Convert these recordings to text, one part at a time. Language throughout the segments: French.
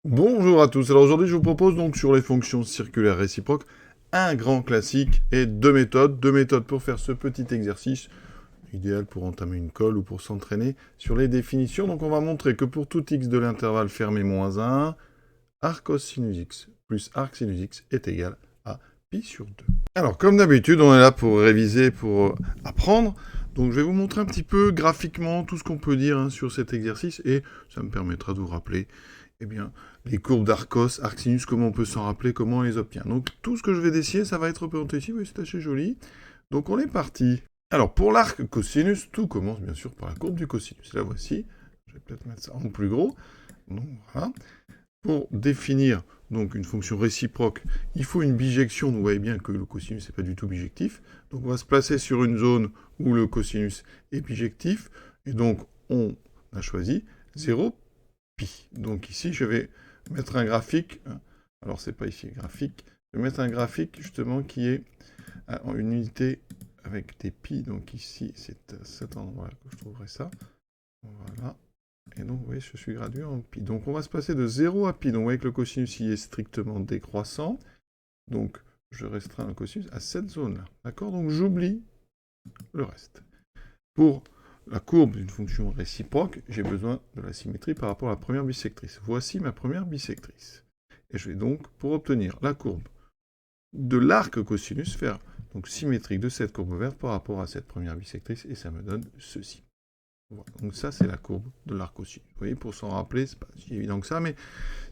Bonjour à tous, alors aujourd'hui je vous propose donc sur les fonctions circulaires réciproques un grand classique et deux méthodes pour faire ce petit exercice, idéal pour entamer une colle ou pour s'entraîner sur les définitions. Donc on va montrer que pour tout x de l'intervalle fermé moins 1, arc cosinus x plus arc sinus x est égal à pi sur 2. Alors comme d'habitude on est là pour réviser, pour apprendre. Donc je vais vous montrer un petit peu graphiquement tout ce qu'on peut dire sur cet exercice et ça me permettra de vous rappeler eh bien, les courbes d'Arcos, arcsinus, comment on peut s'en rappeler, comment on les obtient. Donc tout ce que je vais dessiner, ça va être représenté ici, oui, c'est assez joli. Donc on est parti. Alors pour l'arc cosinus, tout commence bien sûr par la courbe du cosinus. La voici. Je vais peut-être mettre ça en plus gros. Donc voilà. Pour définir donc une fonction réciproque, il faut une bijection. Vous voyez bien que le cosinus n'est pas du tout bijectif. Donc on va se placer sur une zone où le cosinus est bijectif. Et donc on a choisi 0 pi. Donc ici, je vais mettre un graphique. Alors, c'est pas ici, graphique. Je vais mettre un graphique, justement, qui est en une unité avec des pi. Donc ici, c'est à cet endroit que je trouverai ça. Voilà. Et donc, vous voyez, je suis gradué en pi. Donc, on va se passer de 0 à pi. Donc, vous voyez que le cosinus y est strictement décroissant. Donc, je restreins le cosinus à cette zone-là. D'accord? Donc, j'oublie le reste. Pour la courbe d'une fonction réciproque, j'ai besoin de la symétrie par rapport à la première bisectrice. Voici ma première bisectrice. Et je vais donc, pour obtenir la courbe de l'arc cosinus, faire donc symétrique de cette courbe verte par rapport à cette première bisectrice, et ça me donne ceci. Voilà. Donc ça, c'est la courbe de l'arc cosinus. Vous voyez, pour s'en rappeler, c'est pas si évident que ça, mais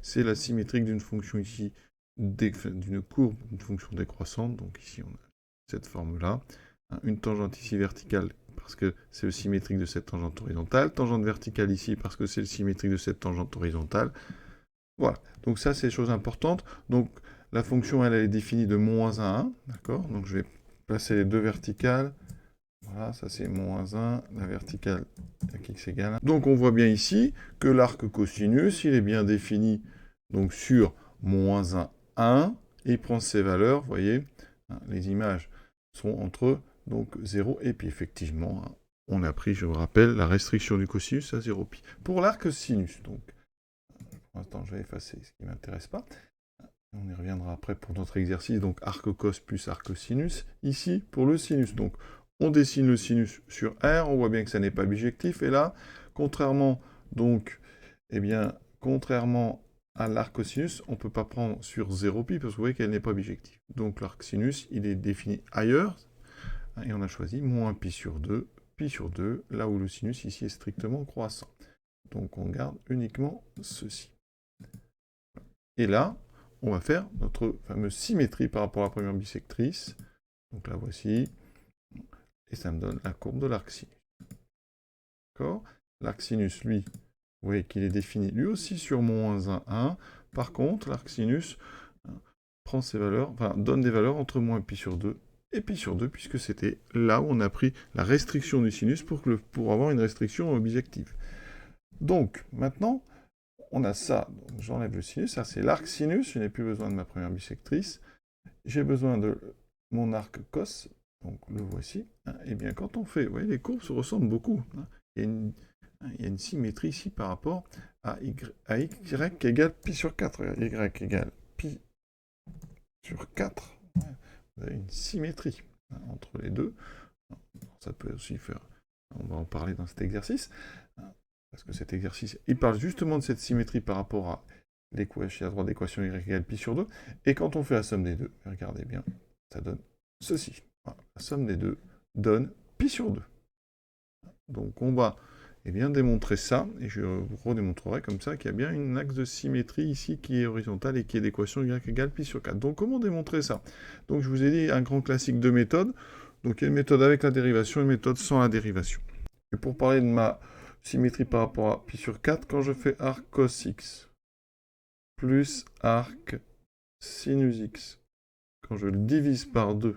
c'est la symétrique d'une fonction ici, d'une courbe, d'une fonction décroissante. Donc ici, on a cette forme-là. Une tangente ici verticale parce que c'est le symétrique de cette tangente horizontale. Tangente verticale ici parce que c'est le symétrique de cette tangente horizontale. Voilà. Donc ça, c'est des choses importantes. Donc la fonction, elle est définie de moins 1 à 1. D'accord? Donc je vais placer les deux verticales. Voilà, ça c'est moins 1, la verticale avec x égale 1. Donc on voit bien ici que l'arc cosinus, il est bien défini donc sur moins 1, 1, et il prend ses valeurs, vous voyez, les images sont entre donc 0 et pi. Effectivement, on a pris, je vous rappelle, la restriction du cosinus à 0 pi. Pour l'arc sinus, donc, pour l'instant je vais effacer ce qui ne m'intéresse pas. On y reviendra après pour notre exercice, donc arc cos plus arc sinus. Ici, pour le sinus, donc on dessine le sinus sur R, on voit bien que ça n'est pas bijectif, et là, contrairement donc, eh bien, contrairement à l'arc cosinus, on ne peut pas prendre sur 0 pi, parce que vous voyez qu'elle n'est pas bijective. Donc l'arc sinus, il est défini ailleurs, et on a choisi moins pi sur 2, là où le sinus ici est strictement croissant. Donc on garde uniquement ceci. Et là, on va faire notre fameuse symétrie par rapport à la première bisectrice. Donc la voici. Et ça me donne la courbe de l'arc sinus. D'accord? L'arc sinus, lui, vous voyez qu'il est défini lui aussi sur moins 1, 1. Par contre, l'arc sinus prend ses valeurs, enfin, donne des valeurs entre moins pi sur 2 et pi sur 2, puisque c'était là où on a pris la restriction du sinus pour avoir une restriction bijective. Donc, maintenant, on a ça. J'enlève le sinus, ça c'est l'arc sinus, je n'ai plus besoin de ma première bisectrice. J'ai besoin de mon arc cos, donc le voici. Et bien quand on fait, vous voyez, les courbes se ressemblent beaucoup. Il y a une symétrie ici par rapport à y égale pi sur 4. Y égale pi sur 4. Vous avez une symétrie entre les deux. Ça peut aussi faire, on va en parler dans cet exercice, parce que cet exercice, il parle justement de cette symétrie par rapport à l'équation à droite d'équation y égale pi sur 2, et quand on fait la somme des deux, regardez bien, ça donne ceci. Voilà. La somme des deux donne pi sur 2. Donc on va bien démontrer ça, et je vous redémontrerai comme ça qu'il y a bien un axe de symétrie ici qui est horizontal et qui est d'équation y égale pi sur 4. Donc comment démontrer ça? Donc je vous ai dit un grand classique de méthode. Donc il y a une méthode avec la dérivation et une méthode sans la dérivation. Et pour parler de ma symétrie par rapport à pi sur 4, quand je fais arc cos x plus arc sinus x, quand je le divise par 2,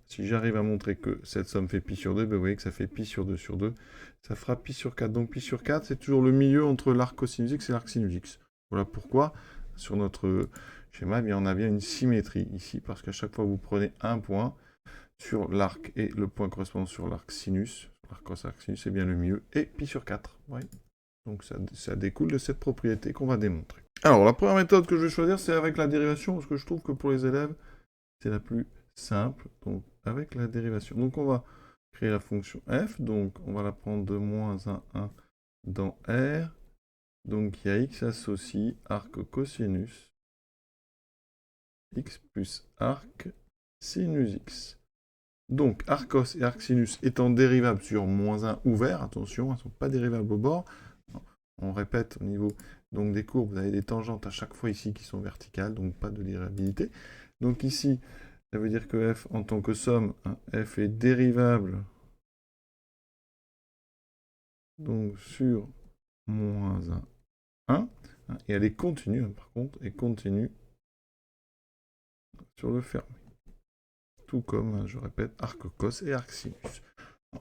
si j'arrive à montrer que cette somme fait pi sur 2, ben vous voyez que ça fait pi sur 2 sur 2, ça fera pi sur 4. Donc pi sur 4, c'est toujours le milieu entre l'arc cosinus x et l'arc sinus x. Voilà pourquoi, sur notre schéma, eh bien, on a bien une symétrie ici, parce qu'à chaque fois que vous prenez un point sur l'arc et le point correspondant sur l'arc sinus, l'arc cos arc sinus, c'est bien le milieu, et pi sur 4. Ouais. Donc ça découle de cette propriété qu'on va démontrer. Alors, la première méthode que je vais choisir, c'est avec la dérivation, parce que je trouve que pour les élèves, c'est la plus simple, donc avec la dérivation. Donc on va créer la fonction f, donc on va la prendre de moins 1 dans R, donc il y a x associe arc cosinus x plus arc sinus x. Donc arc cos et arc sinus étant dérivables sur moins 1 ouvert, attention, elles ne sont pas dérivables au bord. On répète au niveau donc, des courbes, vous avez des tangentes à chaque fois ici qui sont verticales, donc pas de dérivabilité. Donc ici, ça veut dire que f en tant que somme, hein, f est dérivable donc sur moins 1, et elle est continue, par contre, est continue sur le fermé. Tout comme, je répète, arc cos et arc sinus.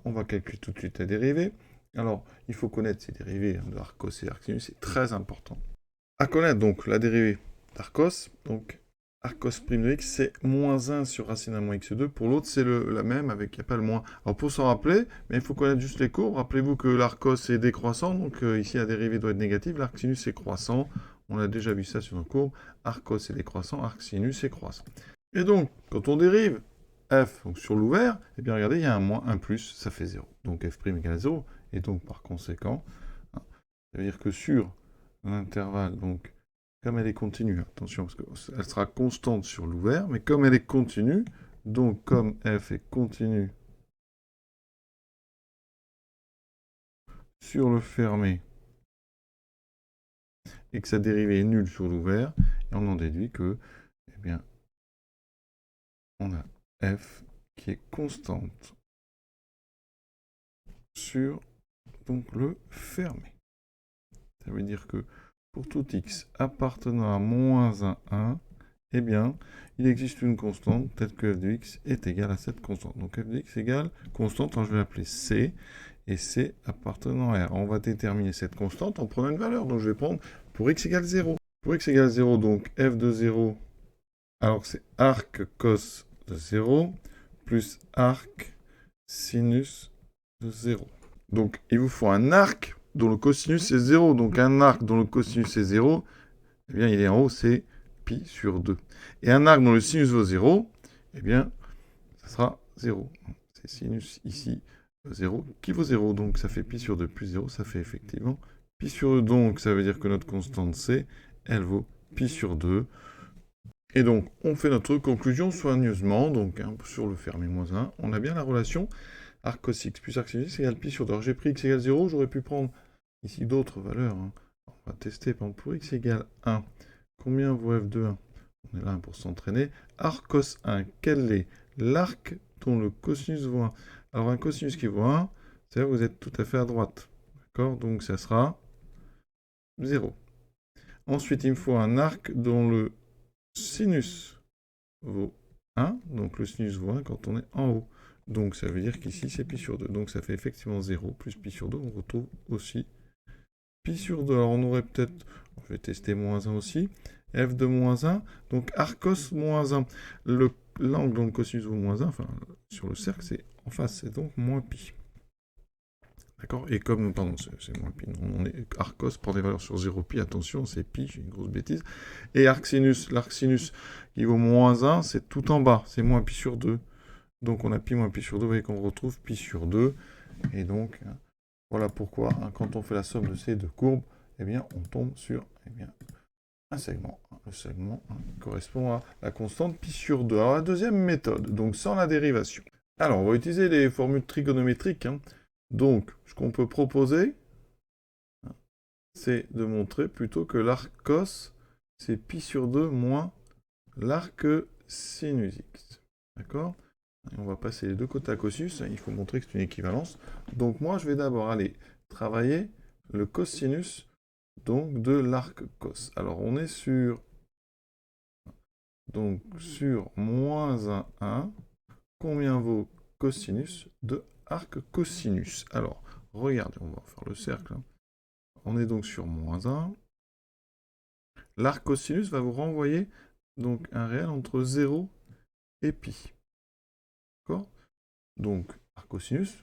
On va calculer tout de suite la dérivée. Alors, il faut connaître ces dérivées de arc cos et arc sinus, c'est très important. À connaître donc la dérivée d'arc cos, donc arc cos prime de x, c'est moins 1 sur racine à moins x2. Pour l'autre, c'est la même, avec il n'y a pas le moins. Alors, pour s'en rappeler, mais il faut connaître juste les courbes. Rappelez-vous que l'arc cos est décroissant, donc ici, la dérivée doit être négative. L'arc sinus est croissant. On a déjà vu ça sur nos courbes. Arc cos est décroissant, arc sinus est croissant. Et donc, quand on dérive f donc sur l'ouvert, eh bien, regardez, il y a un moins, un plus, ça fait 0. Donc, f' égale 0. Et donc, par conséquent, ça veut dire que sur l'intervalle, donc, comme elle est continue, attention, parce qu'elle sera constante sur l'ouvert, mais comme elle est continue, donc comme f est continue sur le fermé, et que sa dérivée est nulle sur l'ouvert, et on en déduit que, eh bien, on a f qui est constante sur donc, le fermé. Ça veut dire que pour tout x appartenant à moins 1, eh bien, il existe une constante telle que f de x est égale à cette constante. Donc f de x égale constante, je vais l'appeler c, et c appartenant à R. On va déterminer cette constante en prenant une valeur. Donc je vais prendre pour x égale 0. Pour x égale 0, donc f de 0, alors c'est arc cos de 0, plus arc sinus de 0. Donc il vous faut un arc dont le cosinus est 0. Donc un arc dont le cosinus est 0, eh bien il est en haut, c'est pi sur 2. Et un arc dont le sinus vaut 0, eh bien ça sera 0. C'est sinus ici 0 qui vaut 0. Donc ça fait pi sur 2 plus 0, ça fait effectivement pi sur 2. Donc ça veut dire que notre constante C, elle vaut pi sur 2. Et donc on fait notre conclusion soigneusement. Donc sur le fermé moins 1, on a bien la relation arc cos x plus arc sinus x égale pi sur 2. Alors j'ai pris x égale 0, j'aurais pu prendre ici d'autres valeurs. On va tester, par exemple, pour x égale 1, combien vaut f de 1 ? On est là pour s'entraîner. Arc cos 1, quel est l'arc dont le cosinus vaut 1 ? Alors un cosinus qui vaut 1, c'est-à-dire que vous êtes tout à fait à droite. D'accord ? Donc ça sera 0. Ensuite, il me faut un arc dont le sinus vaut 1. Donc le sinus vaut 1 quand on est en haut. Donc ça veut dire qu'ici c'est pi sur 2. Donc ça fait effectivement 0 plus pi sur 2. On retrouve aussi pi sur 2. Alors on aurait peut-être, je vais tester moins 1 aussi, f de moins 1, donc arc cos moins 1. L'angle dont le cosinus vaut moins 1, enfin sur le cercle, c'est en face, c'est donc moins pi. D'accord? Et comme, pardon, c'est moins pi, on est arc cos prend des valeurs sur 0 pi, attention, c'est pi, j'ai une grosse bêtise. Et arc sinus, l'arc sinus qui vaut moins 1, c'est tout en bas, c'est moins pi sur 2. Donc on a pi moins pi sur 2, vous voyez qu'on retrouve pi sur 2. Et donc, voilà pourquoi, quand on fait la somme de ces deux courbes, eh bien, on tombe sur un segment. Le segment correspond à la constante pi sur 2. Alors la deuxième méthode, donc sans la dérivation. Alors on va utiliser les formules trigonométriques. Donc ce qu'on peut proposer, c'est de montrer plutôt que l'arc cos, c'est pi sur 2 moins l'arc sinus x. D'accord ? On va passer les deux côtés à cosinus, il faut montrer que c'est une équivalence. Donc moi, je vais d'abord aller travailler le cosinus donc, de l'arc cos. Alors on est sur, donc, sur moins 1, combien vaut cosinus de arc cosinus? Alors, regardez, on va faire le cercle. On est donc sur moins 1. L'arc cosinus va vous renvoyer donc un réel entre 0 et pi. D'accord ? Donc, arc cosinus,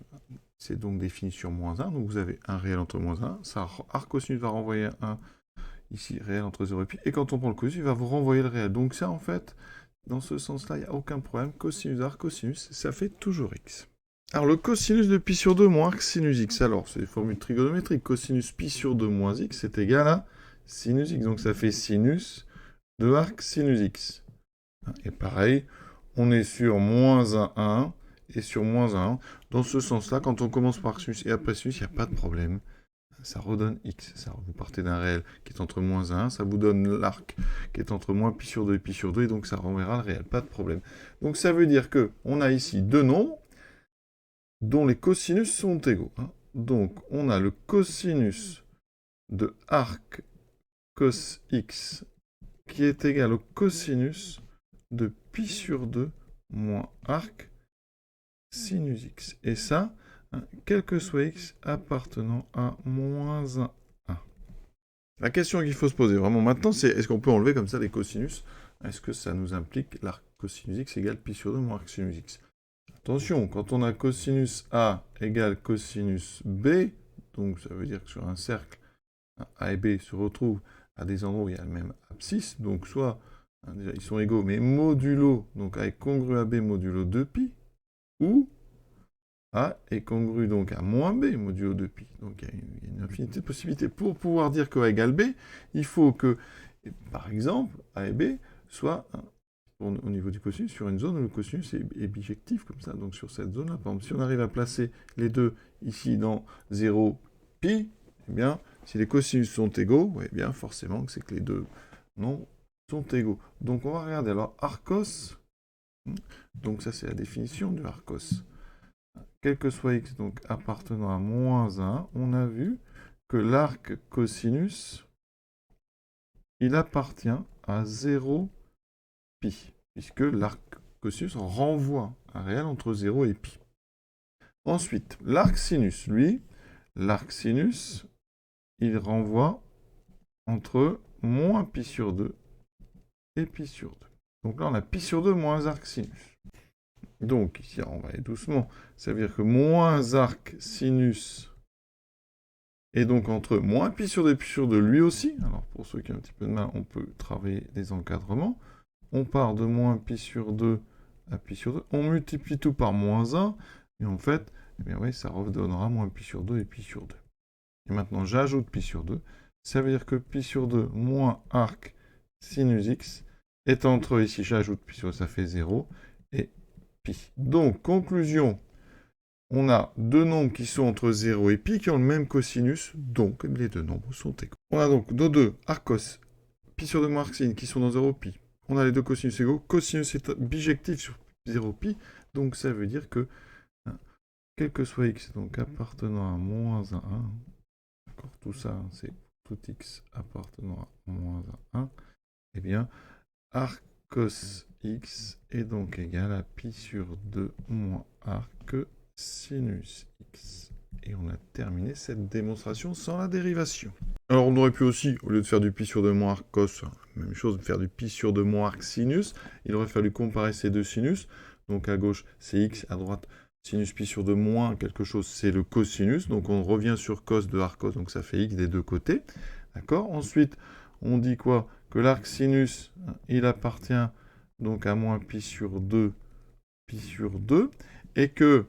c'est donc défini sur moins 1. Donc vous avez un réel entre moins 1. Ça, arc cosinus va renvoyer un ici réel entre 0 et pi. Et quand on prend le cosinus, il va vous renvoyer le réel. Donc ça, en fait, dans ce sens-là, il n'y a aucun problème. Cosinus arc cosinus, ça fait toujours x. Alors le cosinus de pi sur 2 moins arc sinus x. Alors c'est des formules trigonométriques. Cosinus pi sur 2 moins x, c'est égal à sinus x. Donc ça fait sinus de arc sinus x. Et pareil, on est sur moins 1, 1 et sur moins 1. Dans ce sens-là, quand on commence par sinus et après sinus, il n'y a pas de problème. Ça redonne x. Ça, vous partez d'un réel qui est entre moins 1, ça vous donne l'arc qui est entre moins pi sur 2 et pi sur 2, et donc ça renverra le réel. Pas de problème. Donc ça veut dire qu'on a ici deux nombres dont les cosinus sont égaux. Donc on a le cosinus de arc cos x qui est égal au cosinus de pi sur 2 moins arc sinus x. Et ça, quel que soit x appartenant à moins 1. La question qu'il faut se poser vraiment maintenant, c'est est-ce qu'on peut enlever comme ça les cosinus? Est-ce que ça nous implique l'arc cosinus x égale pi sur 2 moins arc sinus x? Attention, quand on a cosinus A égale cosinus B, donc ça veut dire que sur un cercle, A et B se retrouvent à des endroits où il y a le même abscisse, donc soit, déjà ils sont égaux, mais modulo, donc A est congru à B modulo 2pi, ou A est congru donc à moins B modulo 2pi. Donc il y a une infinité de possibilités. Pour pouvoir dire que A égale B, il faut que, par exemple, A et B soient au niveau du cosinus, sur une zone où le cosinus est bijectif, comme ça, donc sur cette zone-là. Par exemple, si on arrive à placer les deux ici dans 0, pi, eh bien, si les cosinus sont égaux, eh bien, forcément, c'est que les deux nombres sont égaux. Donc, on va regarder, alors, arcos, donc ça, c'est la définition du arcos. Quel que soit x, donc, appartenant à moins 1, on a vu que l'arc cosinus, il appartient à 0, pi, puisque l'arc cosinus renvoie un réel entre 0 et pi. Ensuite, l'arc sinus, lui, l'arc sinus, il renvoie entre moins pi sur 2 et pi sur 2. Donc là, on a pi sur 2 moins arc sinus. Donc, ici, on va aller doucement. Ça veut dire que moins arc sinus est donc entre moins pi sur 2 et pi sur 2, lui aussi. Alors, pour ceux qui ont un petit peu de mal, on peut travailler des encadrements. On part de moins pi sur 2 à pi sur 2. On multiplie tout par moins 1. Et en fait, eh bien oui, ça redonnera moins pi sur 2 et pi sur 2. Et maintenant, j'ajoute pi sur 2. Ça veut dire que pi sur 2 moins arc sinus x est entre, ici j'ajoute pi sur 2, ça fait 0, et pi. Donc, conclusion, on a deux nombres qui sont entre 0 et pi qui ont le même cosinus, donc les deux nombres sont égaux. On a donc nos deux arcos, pi sur 2 moins arc sin, qui sont dans 0 pi. On a les deux cosinus égaux. Cosinus est bijectif sur 0 pi, donc ça veut dire que, quel que soit x, donc appartenant à moins 1, d'accord, tout ça, c'est tout x appartenant à moins 1, eh bien, arc cos x est donc égal à pi sur 2 moins arc sinus x. Et on a terminé cette démonstration sans la dérivation. Alors on aurait pu aussi, au lieu de faire du pi sur 2 moins arc cos, même chose, faire du pi sur 2 moins arc sinus, il aurait fallu comparer ces deux sinus. Donc à gauche c'est x, à droite sinus pi sur 2 moins quelque chose, c'est le cosinus. Donc on revient sur cos de arc cos, donc ça fait x des deux côtés. D'accord. Ensuite, on dit quoi? Que l'arc sinus, il appartient donc à moins pi sur 2, et que,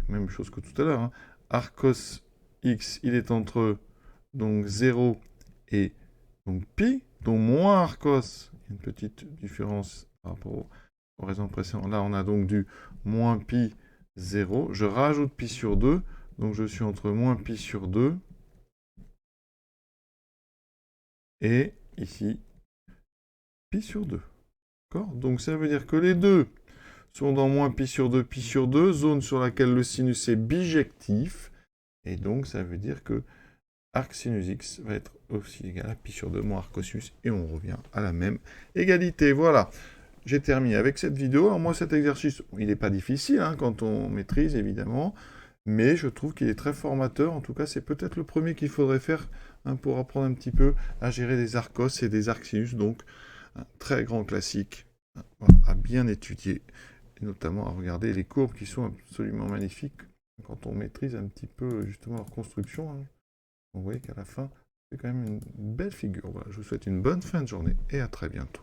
même chose que tout à l'heure, arc cos x, il est entre donc 0 et donc pi, donc moins arc cos, il y a une petite différence par rapport au raisonnement précédent. Là, on a donc du moins pi 0, je rajoute pi sur 2, donc je suis entre moins pi sur 2 et ici pi sur 2. D'accord? Donc ça veut dire que les deux sont dans moins pi sur 2, zone sur laquelle le sinus est bijectif, et donc ça veut dire que arc sinus x va être aussi égal à pi sur 2 moins arc cosinus, et on revient à la même égalité. Voilà, j'ai terminé avec cette vidéo. Alors moi, cet exercice, il n'est pas difficile quand on maîtrise, évidemment, mais je trouve qu'il est très formateur. En tout cas, c'est peut-être le premier qu'il faudrait faire pour apprendre un petit peu à gérer des arcos et des arcs sinus, donc un très grand classique à bien étudier, et notamment à regarder les courbes qui sont absolument magnifiques quand on maîtrise un petit peu justement leur construction, hein, vous voyez qu'à la fin, c'est quand même une belle figure. Voilà, je vous souhaite une bonne fin de journée et à très bientôt.